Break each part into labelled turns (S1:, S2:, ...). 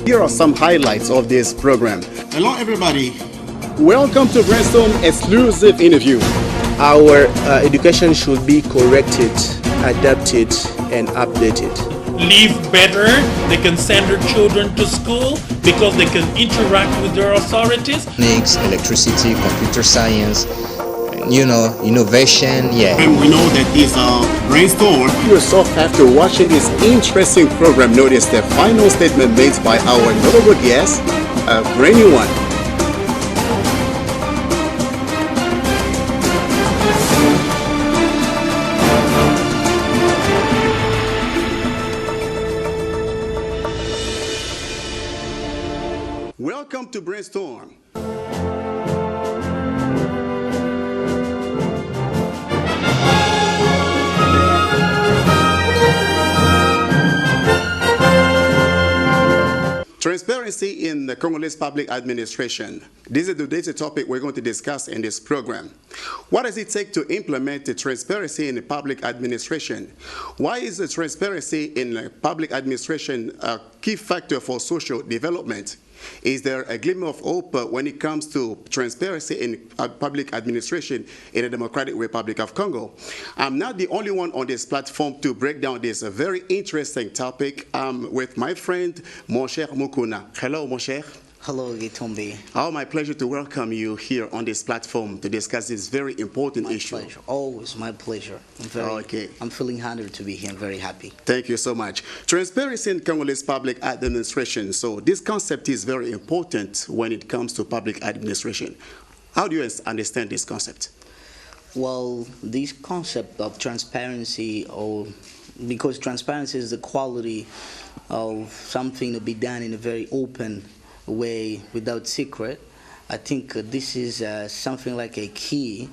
S1: Here are some highlights of this program.
S2: Hello, everybody.
S1: Welcome to Brainstorm exclusive interview.
S3: Our education should be corrected, adapted, and updated.
S4: Live better, they can send their children to school because they can interact with their authorities.
S5: Techniques, electricity, computer science, innovation,
S2: And we know that it's a brainstorm.
S1: Yourself, after watching this interesting program, notice the final statement made by our notable guest, a brand new one. Welcome to Brainstorm. Transparency in the Congolese public administration. This is today's topic we're going to discuss in this program. What does it take to implement the transparency in the public administration? Why is the transparency in the public administration a key factor for social development? Is there a glimmer of hope when it comes to transparency in public administration in the Democratic Republic of Congo? I'm not the only one on this platform to break down this very interesting topic. I'm with my friend, Mon cher Mukuna. Hello, Mon cher.
S6: Hello, Gitombi.
S1: Oh, my pleasure to welcome you here on this platform to discuss this very important issue.
S6: My pleasure. Always my pleasure. I'm feeling honored to be here. I'm very happy.
S1: Thank you so much. Transparency in Congolese public administration. So this concept is very important when it comes to public administration. How do you understand this concept?
S6: Well, this concept of transparency, because transparency is the quality of something to be done in a very open way without secret. I think this is something like a key,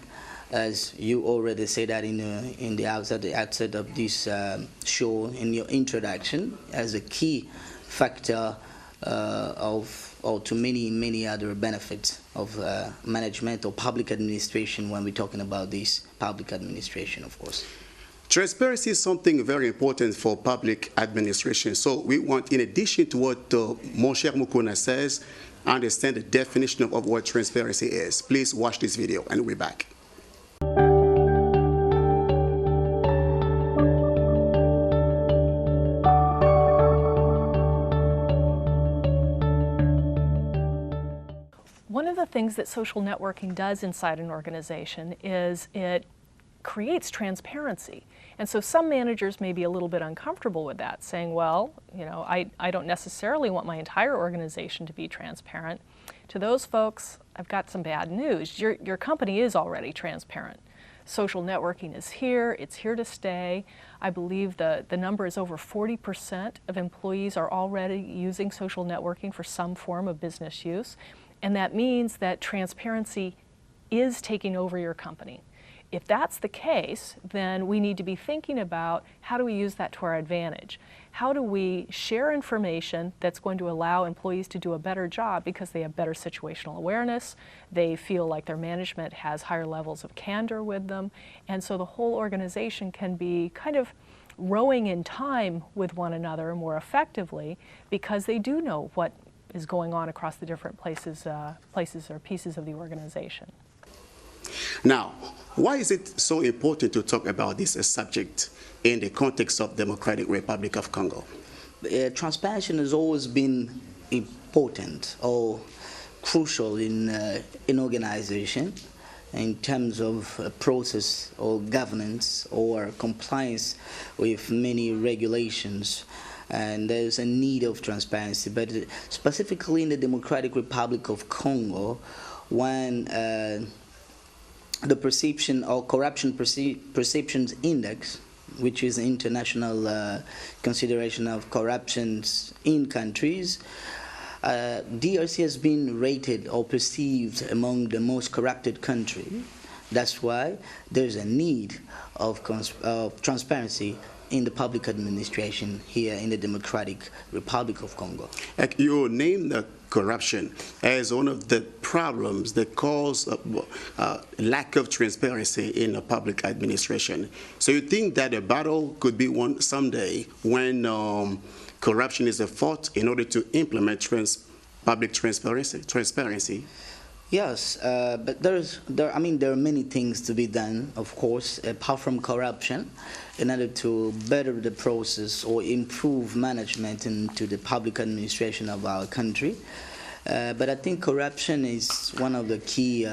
S6: as you already say that in the outset of this show in your introduction, as a key factor to many other benefits of management or public administration when we're talking about this public administration, of course.
S1: Transparency is something very important for public administration. So we want, in addition to what Mon cher Mukuna says, understand the definition of what transparency is. Please watch this video and we're back.
S7: One of the things that social networking does inside an organization is it creates transparency. And so some managers may be a little bit uncomfortable with that, saying, well, I don't necessarily want my entire organization to be transparent. To those folks, I've got some bad news. Your company is already transparent. Social networking is here. It's here to stay. I believe the number is over 40% of employees are already using social networking for some form of business use. And that means that transparency is taking over your company. If that's the case, then we need to be thinking about how do we use that to our advantage? How do we share information that's going to allow employees to do a better job because they have better situational awareness, they feel like their management has higher levels of candor with them, and so the whole organization can be kind of rowing in time with one another more effectively because they do know what is going on across the different places or pieces of the organization.
S1: Now, why is it so important to talk about this subject in the context of Democratic Republic of Congo?
S6: Transparency has always been important or crucial in organization in terms of process or governance or compliance with many regulations. And there's a need of transparency, but specifically in the Democratic Republic of Congo, when the perception or corruption perceptions index, which is international consideration of corruptions in countries, DRC has been rated or perceived among the most corrupted countries. That's why there's a need of transparency in the public administration here in the Democratic Republic of Congo.
S1: You named the corruption as one of the problems that cause lack of transparency in the public administration. So you think that a battle could be won someday when corruption is a fault in order to implement public transparency?
S6: Yes, but there are many things to be done, of course, apart from corruption, in order to better the process or improve management into the public administration of our country. But I think corruption is one of the key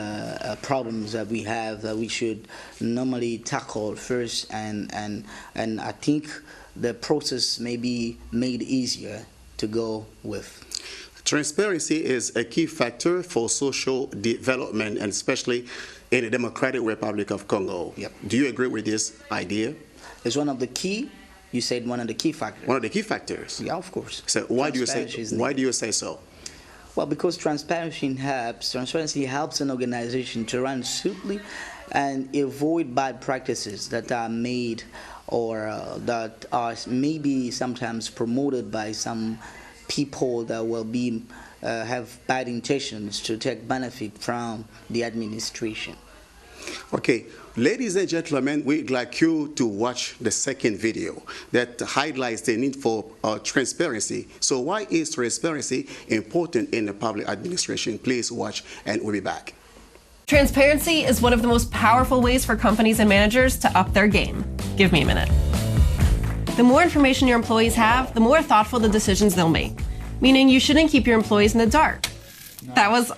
S6: problems that we have that we should normally tackle first, and I think the process may be made easier to go with.
S1: Transparency is a key factor for social development, and especially in the Democratic Republic of Congo.
S6: Yep.
S1: Do you agree with this idea?
S6: It's one of the key. You said one of the key factors.
S1: One of the key factors.
S6: Yeah, of course.
S1: So why do you say so?
S6: Well, because transparency helps an organization to run smoothly and avoid bad practices that are made or that are maybe sometimes promoted by some people that will be have bad intentions to take benefit from the administration.
S1: Okay, ladies and gentlemen, we'd like you to watch the second video that highlights the need for transparency. So why is transparency important in the public administration? Please watch and we'll be back.
S8: Transparency is one of the most powerful ways for companies and managers to up their game. Give me a minute. The more information your employees have, the more thoughtful the decisions they'll make. Meaning you shouldn't keep your employees in the dark. That was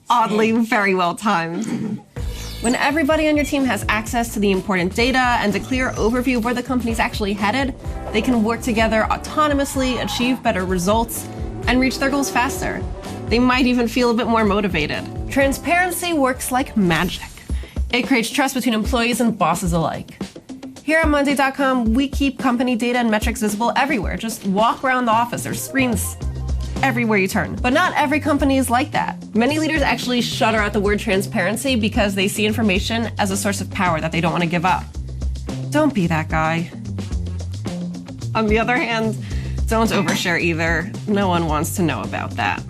S8: oddly very well timed. When everybody on your team has access to the important data and a clear overview of where the company's actually headed, they can work together autonomously, achieve better results, and reach their goals faster. They might even feel a bit more motivated. Transparency works like magic. It creates trust between employees and bosses alike. Here at Monday.com, we keep company data and metrics visible everywhere. Just walk around the office, there's screens everywhere you turn. But not every company is like that. Many leaders actually shudder at the word transparency because they see information as a source of power that they don't want to give up. Don't be that guy. On the other hand, don't overshare either. No one wants to know about that.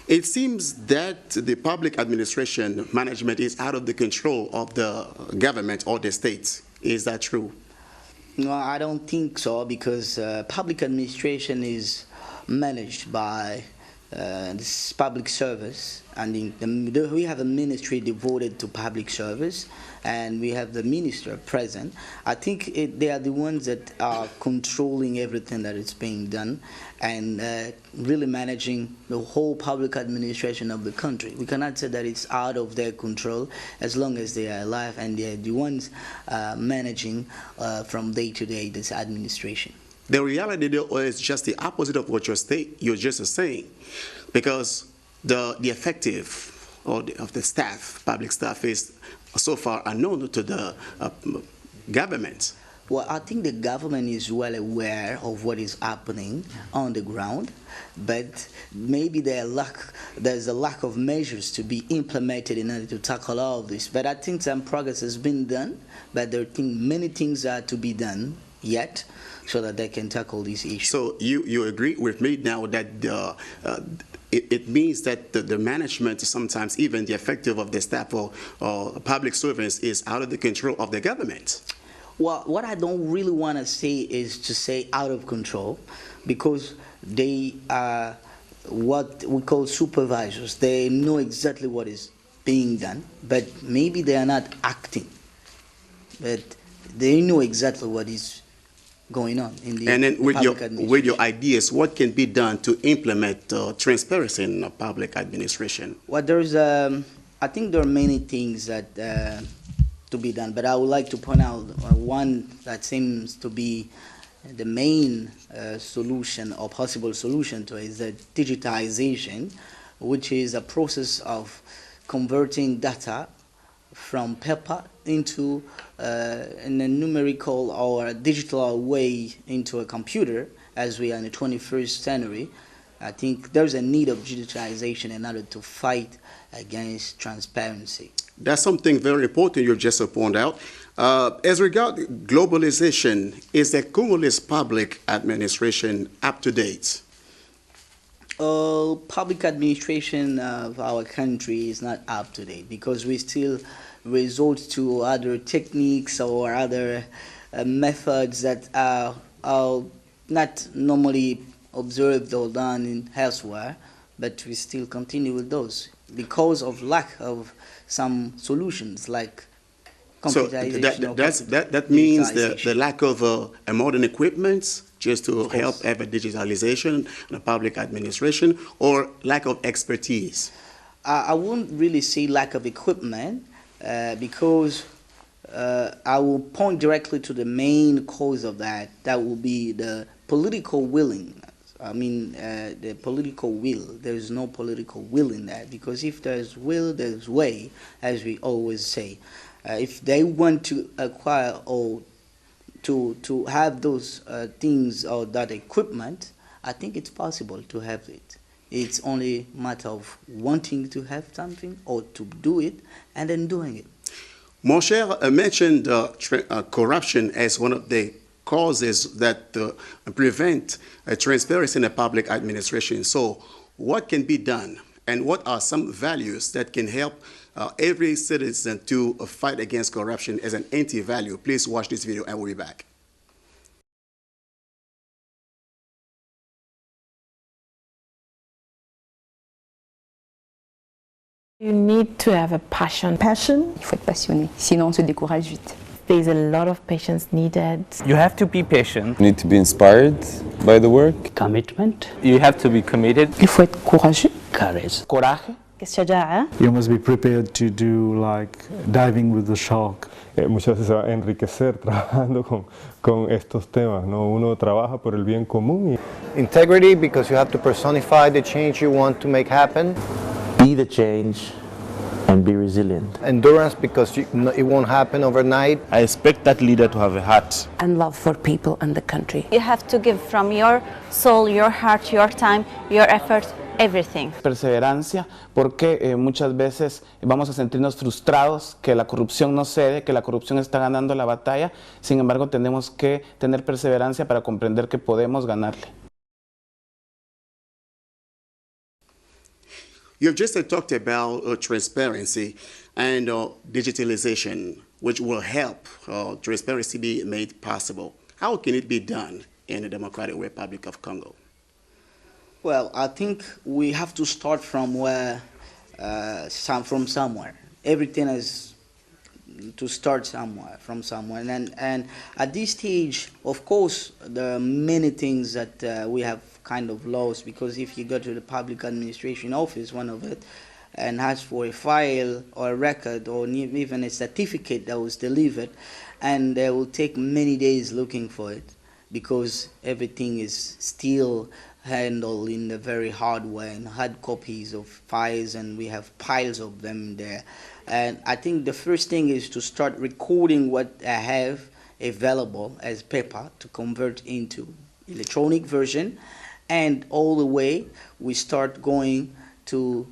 S1: It seems that the public administration management is out of the control of the government or the states. Is that true?
S6: No, I don't think so, because public administration is managed by this public service, and we have a ministry devoted to public service, and we have the minister present. I think they are the ones that are controlling everything that is being done and really managing the whole public administration of the country. We cannot say that it's out of their control as long as they are alive, and they are the ones managing from day to day this administration.
S1: The reality though is just the opposite of what you're just saying, because the effective of the staff, public staff, is so far unknown to the government.
S6: Well, I think the government is well aware of what is happening on the ground, but maybe there's a lack of measures to be implemented in order to tackle all of this. But I think some progress has been done, but there are many things are to be done yet, so that they can tackle these issues.
S1: So you agree with me now that it means that the management, sometimes even the effective of the staff or public servants, is out of the control of the government?
S6: Well, what I don't really want to say is to say out of control, because they are what we call supervisors. They know exactly what is being done, but maybe they are not acting. But they know exactly what is going on in the
S1: and then
S6: public
S1: with your ideas, what can be done to implement transparency in public administration?
S6: Well, there's I think there are many things that to be done, but I would like to point out one that seems to be the main solution or possible solution to it is the digitization, which is a process of converting data from paper into in a numerical or a digital way into a computer, as we are in the 21st century. I think there's a need of digitalization in order to fight against transparency.
S1: That's something very important you've just pointed out. As regards globalization, is the Congolese public administration up to date?
S6: Public administration of our country is not up to date because we still resort to other techniques or other methods that are not normally observed or done in elsewhere, but we still continue with those because of lack of some solutions like computerization.
S1: So that means the lack of modern equipment just to help have a digitalization in the public administration, or lack of expertise?
S6: I wouldn't really say lack of equipment because I will point directly to the main cause of that. That will be the political willingness. I mean, the political will. There's no political will in that, because if there's will, there's way, as we always say. If they want to acquire or to have those things or that equipment, I think it's possible to have it. It's only a matter of wanting to have something or to do it and then doing it.
S1: Mon cher mentioned corruption as one of the causes that prevent transparency in the public administration. So what can be done, and what are some values that can help every citizen to fight against corruption as an anti-value? Please watch this video and we'll be back.
S9: You need to have a passion.
S10: Passion. Il faut être passionné, sinon on se décourage vite.
S9: There's a lot of patience needed.
S11: You have to be patient.
S12: You need to be inspired by the work.
S11: Commitment. You have to be committed.
S10: Il faut être courageux.
S11: Courage. Coraje.
S13: You must be prepared to do like diving with the shark.
S14: Muchas veces se va a enriquecer trabajando con estos temas, ¿no? Uno trabaja por el bien común.
S15: Integrity, because you have to personify the change you want to make happen.
S11: Be the change and be resilient.
S15: Endurance, because it won't happen overnight.
S2: I expect that leader to have a heart.
S10: And love for people and the country.
S16: You have to give from your soul, your heart, your time, your effort, everything.
S11: Perseverancia, porque muchas veces vamos a sentirnos frustrados que la corrupción no cede, que la corrupción está ganando la batalla. Sin embargo, tenemos que tener perseverancia para comprender que podemos ganarle.
S1: You've just talked about transparency and digitalization, which will help transparency be made possible. How can it be done in the Democratic Republic of Congo?
S6: Well, I think we have to start from where, from somewhere. Everything is to start somewhere, from somewhere. And at this stage, of course, there are many things that we have kind of lost, because if you go to the public administration office, one of it, and ask for a file or a record or even a certificate that was delivered, and they will take many days looking for it, because everything is still handled in a very hard way, in hard copies of files, and we have piles of them there. And I think the first thing is to start recording what I have available as paper to convert into electronic version, and all the way we start going to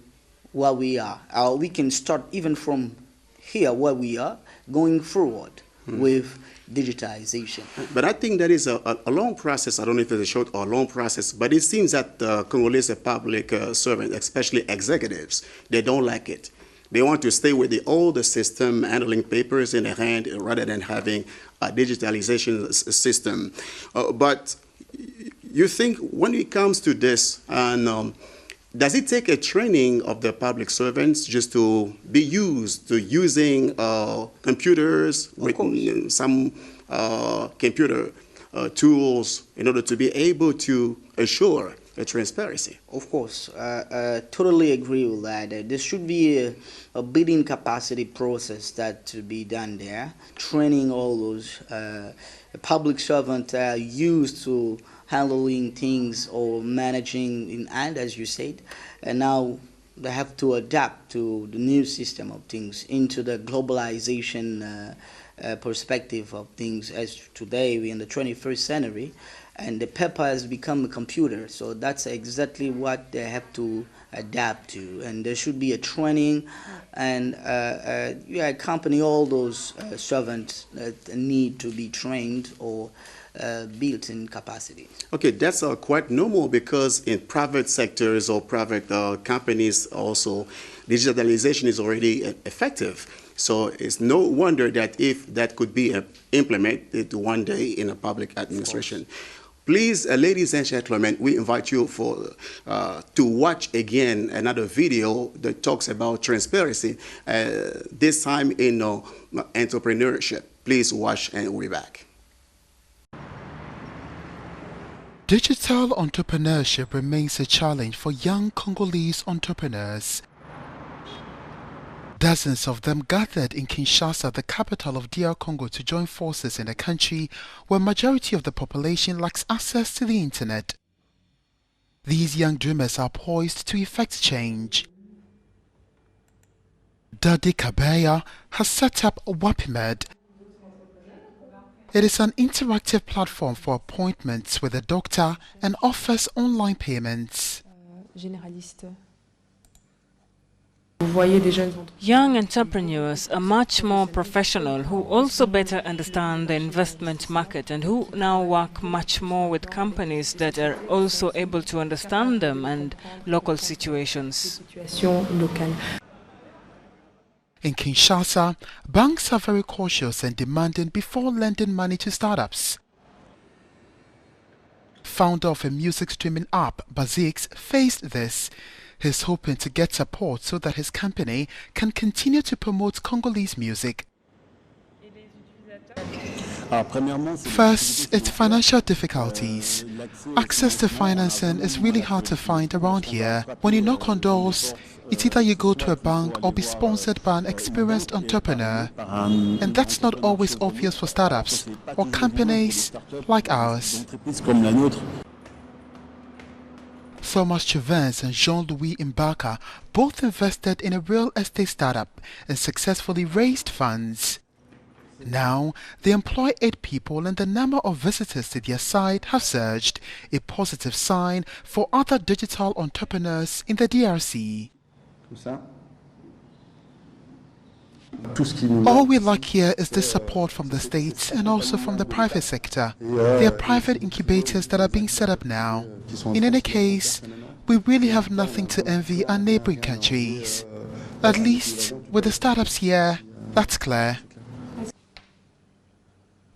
S6: where we are. We can start even from here where we are, going forward with digitization.
S1: But I think that is a long process. I don't know if it's a short or long process, but it seems that Congolese public servants, especially executives, they don't like it. They want to stay with the older system, handling papers in their hand rather than having a digitalization system. But you think when it comes to this, and does it take a training of the public servants just to be used to using computers, with some computer tools in order to be able to assure a transparency?
S6: Of course, totally agree with that. There should be a bidding capacity process that to be done there, training all those public servants used to handling things or managing in hand, as you said, and now they have to adapt to the new system of things, into the globalization perspective of things. As today we're in the 21st century, and the paper has become a computer, so that's exactly what they have to adapt to. And there should be a training, and accompany all those servants that need to be trained or built in capacity.
S1: Okay, that's quite normal, because in private sectors or private companies also, digitalization is already effective. So it's no wonder that if that could be implemented one day in a public administration. Please, ladies and gentlemen, we invite you to watch again another video that talks about transparency, this time in entrepreneurship. Please watch and we'll be back.
S17: Digital entrepreneurship remains a challenge for young Congolese entrepreneurs. Dozens of them gathered in Kinshasa, the capital of DR Congo, to join forces in a country where majority of the population lacks access to the internet. These young dreamers are poised to effect change. Dadi Kabeya has set up Wapimed. It is an interactive platform for appointments with a doctor and offers online payments.
S18: Young entrepreneurs are much more professional, who also better understand the investment market and who now work much more with companies that are also able to understand them and local situations.
S17: In Kinshasa, banks are very cautious and demanding before lending money to startups. Founder of a music streaming app, Bazix, faced this. He's hoping to get support so that his company can continue to promote Congolese music. First, it's financial difficulties. Access to financing is really hard to find around here. When you knock on doors, it's either you go to a bank or be sponsored by an experienced entrepreneur. And that's not always obvious for startups or companies like ours. Thomas Chevins and Jean-Louis Mbaka both invested in a real estate startup and successfully raised funds. Now, they employ 8 people and the number of visitors to their site have surged, a positive sign for other digital entrepreneurs in the DRC. All we lack here is the support from the states and also from the private sector. There are private incubators that are being set up now. In any case, we really have nothing to envy our neighboring countries. At least with the startups here, that's clear.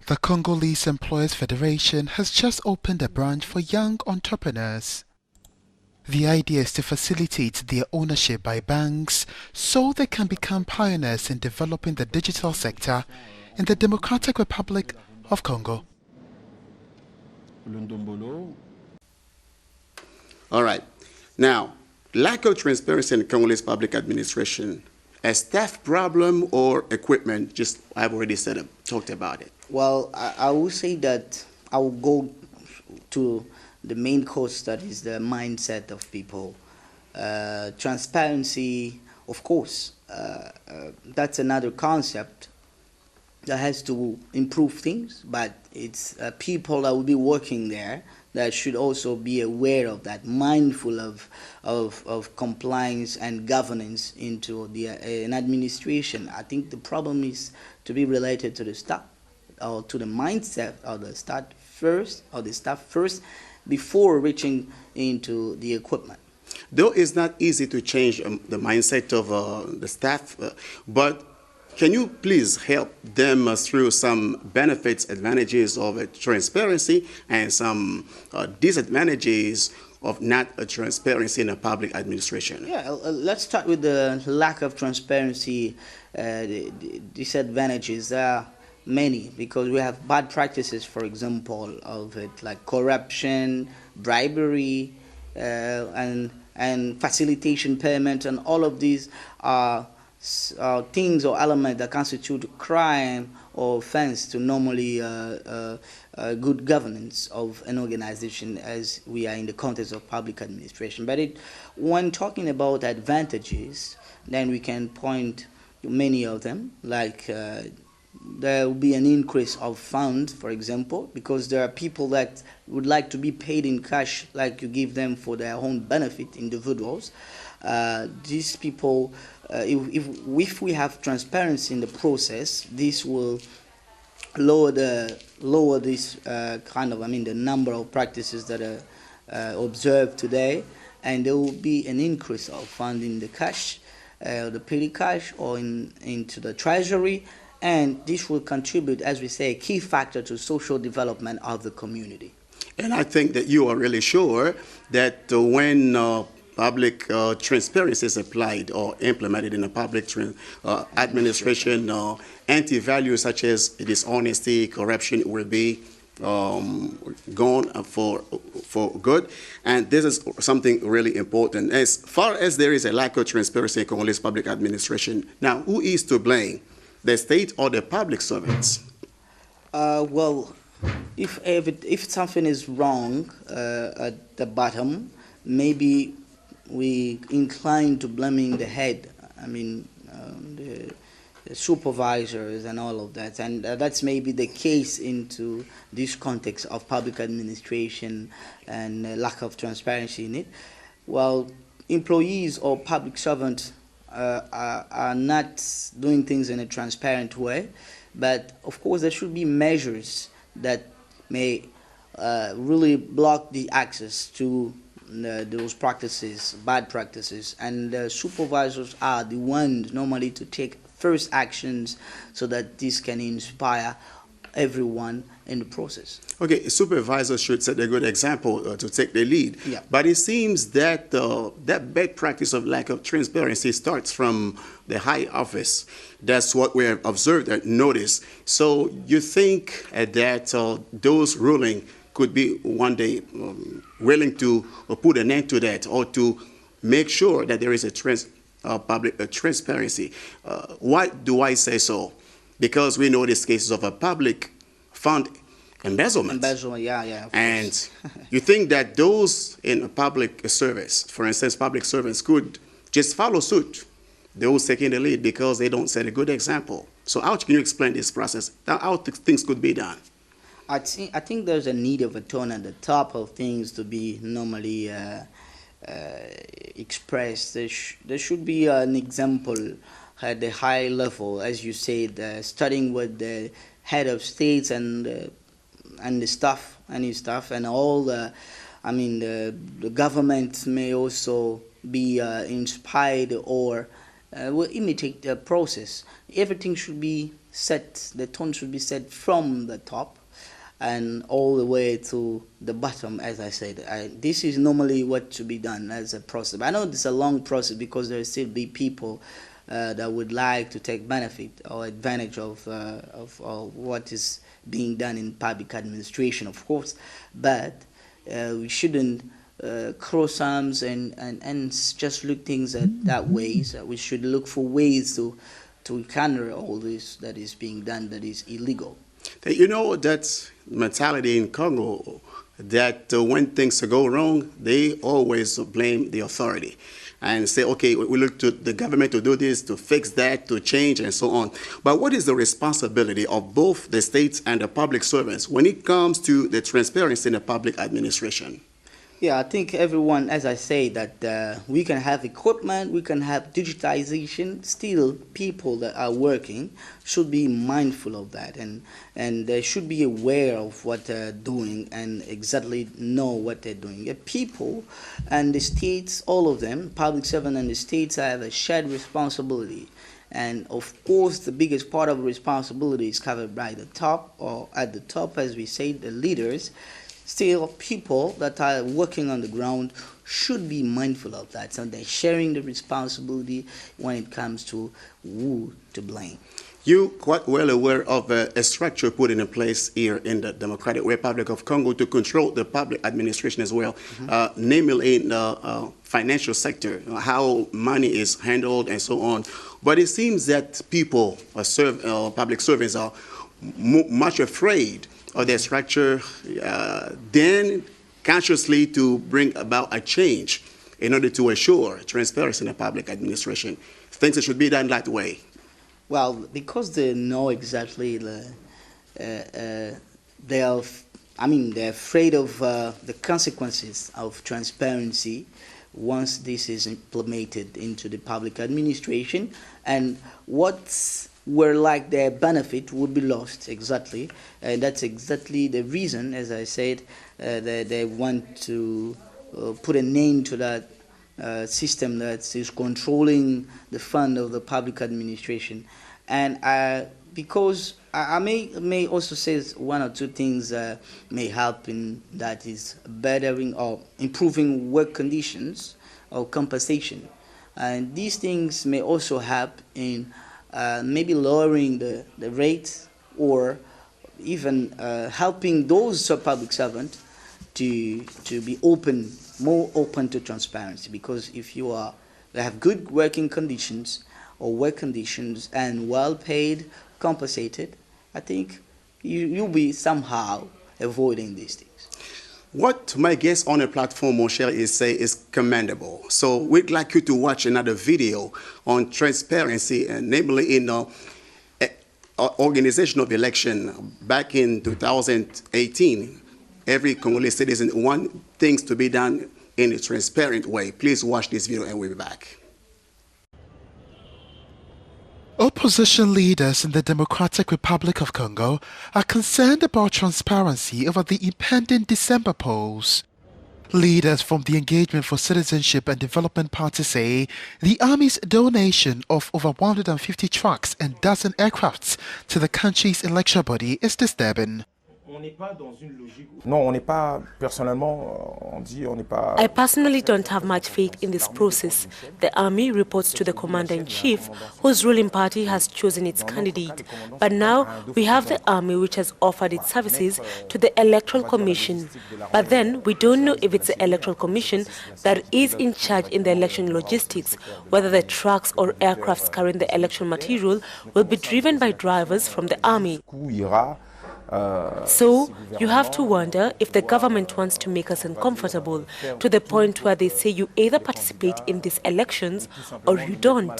S17: The Congolese Employers Federation has just opened a branch for young entrepreneurs. The idea is to facilitate their ownership by banks so they can become pioneers in developing the digital sector in the Democratic Republic of Congo.
S1: All right. Now, lack of transparency in Congolese public administration, a staff problem or equipment, just I've already talked about it.
S6: Well, I will say that I will go to the main cause, that is the mindset of people. Transparency, of course, that's another concept that has to improve things, but it's people that will be working there that should also be aware of that, mindful of compliance and governance into an administration. I think the problem is to be related to the staff, or to the mindset of the staff first, before reaching into the equipment.
S1: Though it's not easy to change the mindset of the staff, but can you please help them through some benefits, advantages of transparency and some disadvantages of not transparency in a public administration?
S6: Yeah, let's start with the lack of transparency, the disadvantages. There are many, because we have bad practices, for example, of it, like corruption, bribery, and facilitation payment, and all of these are things or elements that constitute a crime or offense to normally good governance of an organization, as we are in the context of public administration. But when talking about advantages, then we can point to many of them, like there will be an increase of funds, for example, because there are people that would like to be paid in cash, like you give them for their own benefit, individuals. These people, if we have transparency in the process, this will lower this the number of practices that are observed today, and there will be an increase of funding the cash. the petty cash or into the treasury, and this will contribute, as we say, a key factor to social development of the community.
S1: And I think that you are really sure that when public transparency is applied or implemented in a public administration, anti-values such as dishonesty, corruption will be gone for good. And this is something really important. As far as there is a lack of transparency in Congolese public administration, now who is to blame? The state or the public servants?
S6: Well, if something is wrong at the bottom, maybe we incline to blaming the head. I mean, the supervisors and all of that, and that's maybe the case into this context of public administration and lack of transparency in it. Well, employees or public servants are not doing things in a transparent way, but of course there should be measures that may really block the access to those practices, bad practices, and supervisors are the ones normally to take first actions so that this can inspire everyone in the process.
S1: Okay, supervisors should set a good example to take the lead.
S6: Yeah.
S1: But it seems that that bad practice of lack of transparency starts from the high office. That's what we have observed and noticed. So you think that those rulings could be one day willing to put an end to that or to make sure that there is a public transparency. Why do I say so? Because we know these cases of a public fund embezzlement.
S6: Embezzlement, yeah.
S1: And you think that those in a public service, for instance, public servants, could just follow suit, those taking the lead, because they don't set a good example. So how can you explain this process? How things could be done?
S6: I think there's a need of a tone at the top of things to be normally expressed. There should be an example at the high level, as you said, starting with the head of states and the staff, and all the, I mean, the government may also be inspired or will imitate the process. Everything should be set, the tone should be set from the top and all the way to the bottom, as I said. This is normally what should be done as a process. I know it's a long process because there still be people that would like to take benefit or advantage of what is being done in public administration, of course, but we shouldn't cross arms and just look things that way. So we should look for ways to counter all this that is being done that is illegal.
S1: You know, that mentality in Congo, that when things go wrong, they always blame the authority and say, okay, we look to the government to do this, to fix that, to change, and so on. But what is the responsibility of both the states and the public servants when it comes to the transparency in the public administration?
S6: Yeah, I think everyone, as I say, that we can have equipment, we can have digitization. Still, people that are working should be mindful of that, and they should be aware of what they're doing and exactly know what they're doing. People and the states, all of them, public servants and the states, have a shared responsibility. And of course, the biggest part of responsibility is covered by the top, or at the top, as we say, the leaders. Still, people that are working on the ground should be mindful of that. So they're sharing the responsibility when it comes to who to blame.
S1: You're quite well aware of a structure put in place here in the Democratic Republic of Congo to control the public administration as well, namely in the financial sector, how money is handled and so on. But it seems that people, public servants, are much afraid of their structure, then consciously to bring about a change in order to assure transparency in the public administration. Things that should be done that way.
S6: Well, because they know exactly they're afraid of the consequences of transparency once this is implemented into the public administration, and what's where like their benefit would be lost exactly, and that's exactly the reason, as I said, that they want to put a name to that system that is controlling the fund of the public administration. And because I may also say one or two things may help in that is bettering or improving work conditions or compensation. And these things may also help in maybe lowering the rate or even helping those public servants to be more open to transparency. Because if they have good working conditions or work conditions and well paid, compensated, I think you'll be somehow avoiding these things.
S1: What my guest on the platform, mon cher, is commendable. So we'd like you to watch another video on transparency, and namely in organization of election back in 2018. Every Congolese citizen wants things to be done in a transparent way. Please watch this video and we'll be back.
S17: Opposition leaders in the Democratic Republic of Congo are concerned about transparency over the impending December polls. Leaders from the Engagement for Citizenship and Development Party say the army's donation of over 150 trucks and dozen aircrafts to the country's election body is disturbing.
S19: I personally don't have much faith in this process. The army reports to the commander-in-chief, whose ruling party has chosen its candidate. But now we have the army which has offered its services to the Electoral Commission. But then we don't know if it's the Electoral Commission that is in charge in the election logistics, whether the trucks or aircrafts carrying the election material will be driven by drivers from the army. So you have to wonder if the government wants to make us uncomfortable to the point where they say you either participate in these elections or you don't.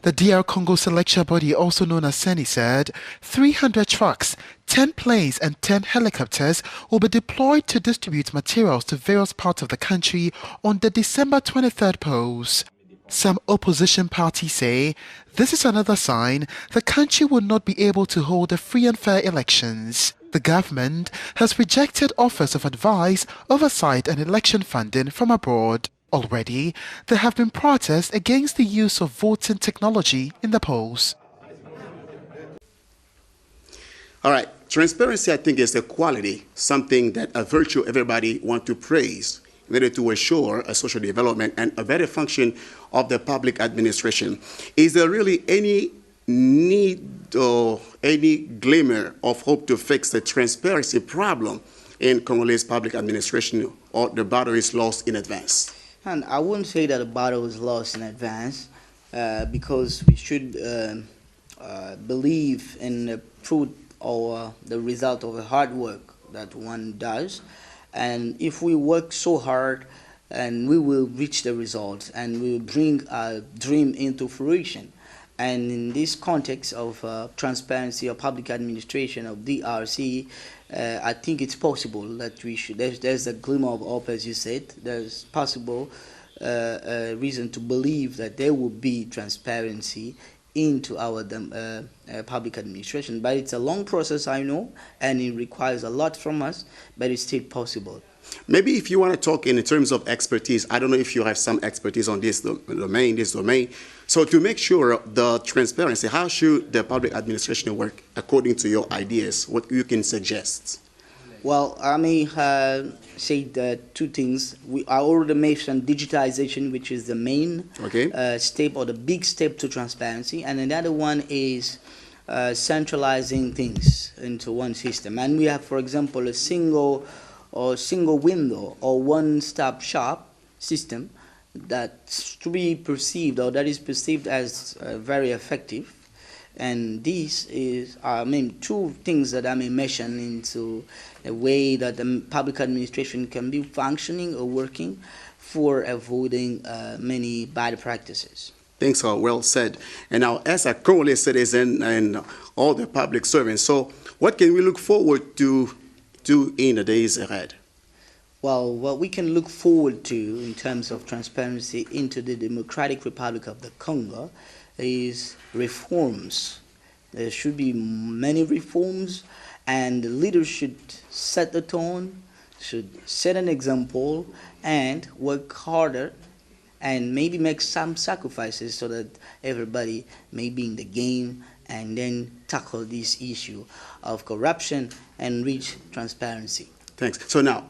S17: The DR Congo selection body, also known as CENI, said 300 trucks, 10 planes and 10 helicopters will be deployed to distribute materials to various parts of the country on the December 23rd polls. Some opposition parties say this is another sign the country will not be able to hold a free and fair elections. The government has rejected offers of advice, oversight and election funding from abroad. Already, there have been protests against the use of voting technology in the polls.
S1: All right, transparency, I think, is a quality, something that a virtue everybody wants to praise, in order to assure a social development and a better function of the public administration. Is there really any need or any glimmer of hope to fix the transparency problem in Congolese public administration, or the battle is lost in advance?
S6: And I wouldn't say that the battle is lost in advance, because we should believe in the fruit or the result of the hard work that one does. And if we work so hard, and we will reach the results and we will bring our dream into fruition. And in this context of transparency of public administration of DRC, I think it's possible that we should, there's a glimmer of hope, as you said. There's possible reason to believe that there will be transparency into our public administration. But it's a long process, I know, and it requires a lot from us, but it's still possible.
S1: Maybe if you want to talk in terms of expertise, I don't know if you have some expertise on this domain. So to make sure the transparency, how should the public administration work according to your ideas? What you can suggest?
S6: Well, I may say that two things. I already mentioned digitization, which is the main step or the big step to transparency. And another one is centralizing things into one system. And we have, for example, a single window or one-stop shop system that's to be perceived, or that is perceived as very effective. And this is, two things that I may mention into a way that the public administration can be functioning or working for avoiding many bad practices.
S1: Things are well said. And now, as a Congolese citizen and all the public servants, so what can we look forward to in the days ahead?
S6: Well, what we can look forward to in terms of transparency into the Democratic Republic of the Congo is reforms. There should be many reforms, and the leaders should set the tone should set an example and work harder and maybe make some sacrifices so that everybody may be in the game and then tackle this issue of corruption and reach transparency.
S1: Thanks. So now,